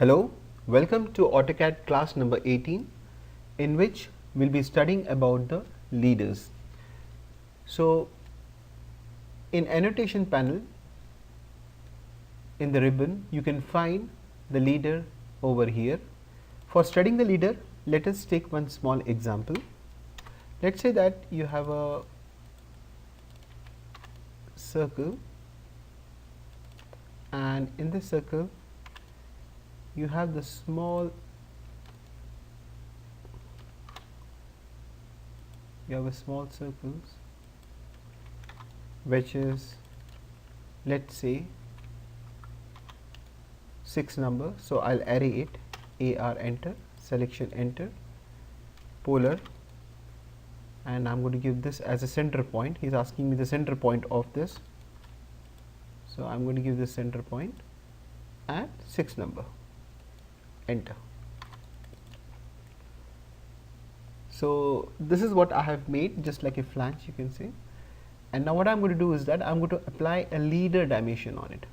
Hello, welcome to AutoCAD class number 18, in which we will be studying about the leaders. So, in annotation panel in the ribbon you can find the leader over here. For studying the leader, let us take one small example. Let us say that you have a circle, and in this circle you have the small circles which is, let's say, 6 number. So I'll array it, AR enter, selection enter, polar, and I'm going to give this as a center point. He's asking me the center point of this, so I'm going to give this center point and 6 number, enter. So this is what I have made, just like a flange, you can say. And now what I'm going to do is that I'm going to apply a leader dimension on it.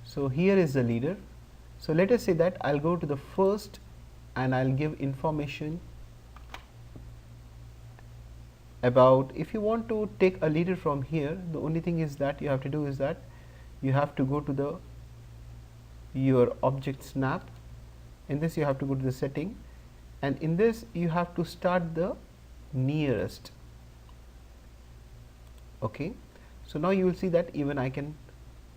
So here is the leader. So let us say that I'll go to the first and I'll give information about, if you want to take a leader from here, the only thing is that you have to do is that you have to go to your object snap. In this you have to go to the setting, and in this you have to start the nearest. Okay, so now you will see that even I can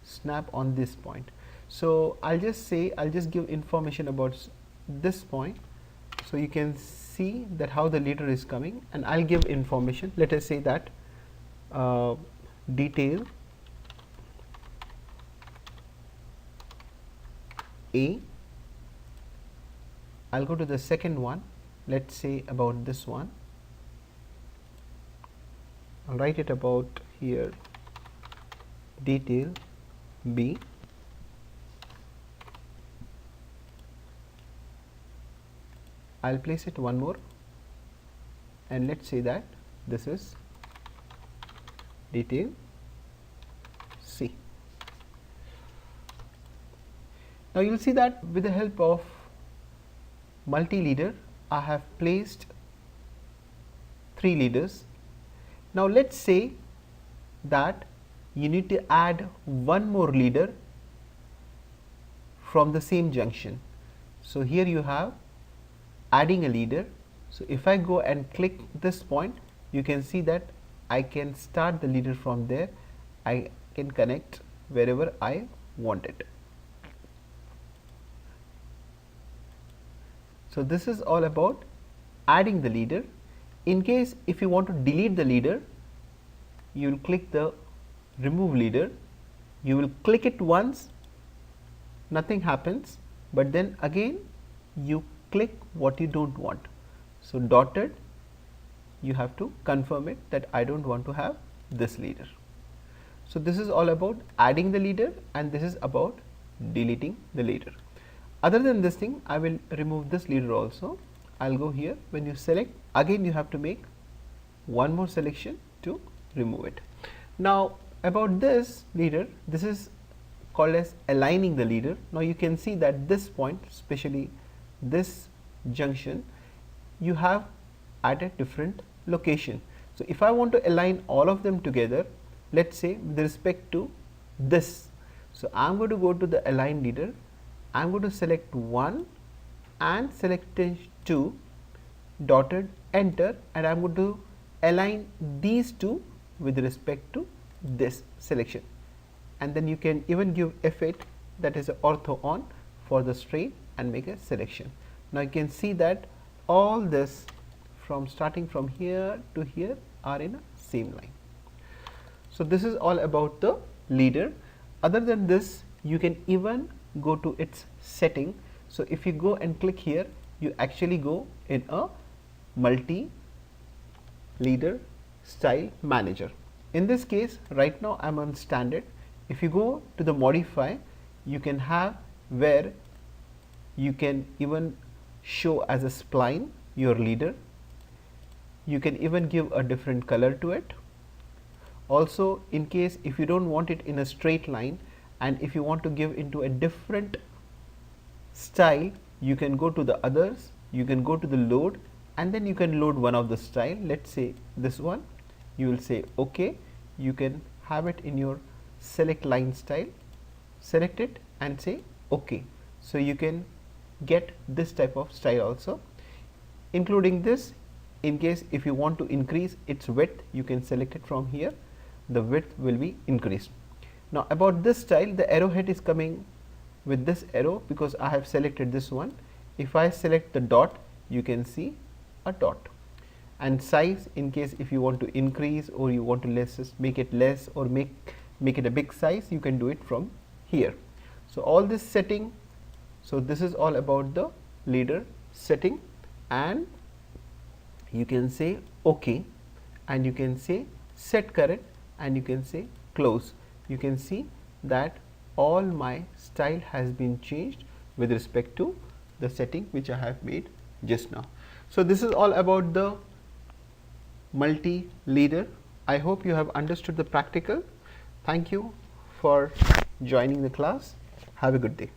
snap on this point. So I'll just give information about this point, so you can see that how the leader is coming, and I'll give information. Let us say that detail A. I'll go to the second one, let's say about this one. I'll write it about here, detail B. I'll place it one more, and let's say that this is detail C. Now you will see that with the help of multi-leader I have placed 3 leaders. Now let's say that you need to add one more leader from the same junction. So here you have adding a leader. So if I go and click this point, you can see that I can start the leader from there. I can connect wherever I want it. So this is all about adding the leader. In case if you want to delete the leader, you will click the remove leader. You will click it once, nothing happens, but then again you click what you don't want. So dotted, you have to confirm it that I don't want to have this leader. So this is all about adding the leader, and this is about deleting the leader. Other than this thing, I will remove this leader also. I'll go here. When you select, again you have to make one more selection to remove it. Now about this leader, this is called as aligning the leader. Now you can see that this point, especially this junction, you have at a different location. So if I want to align all of them together, let's say with respect to this, so I'm going to go to the align leader. I'm going to select 1 and select 2, dotted, enter, and I'm going to align these two with respect to this selection, and then you can even give F8, that is ortho on, for the straight, and make a selection. Now you can see that all this from starting from here to here are in a same line. So this is all about the leader. Other than this, you can even go to its setting. So if you go and click here, you actually go in a multi leader style manager. In this case, right now I'm on standard. If you go to the modify, you can have where you can even show as a spline your leader. You can even give a different color to it. Also, in case if you don't want it in a straight line, and if you want to give into a different style, you can go to the others, you can go to the load, and then you can load one of the style. Let's say this one. You will say OK. You can have it in your select line style, select it and say OK. So you can get this type of style also, including this. In case if you want to increase its width, you can select it from here, the width will be increased. Now about this style, the arrowhead is coming with this arrow because I have selected this one. If I select the dot, you can see a dot. And size, in case if you want to increase or you want to make it less or make it a big size, you can do it from here. So all this setting, so this is all about the leader setting, and you can say OK, and you can say set current, and you can say close. You can see that all my style has been changed with respect to the setting which I have made just now. So this is all about the multi leader. I hope you have understood the practical. Thank you for joining the class. Have a good day.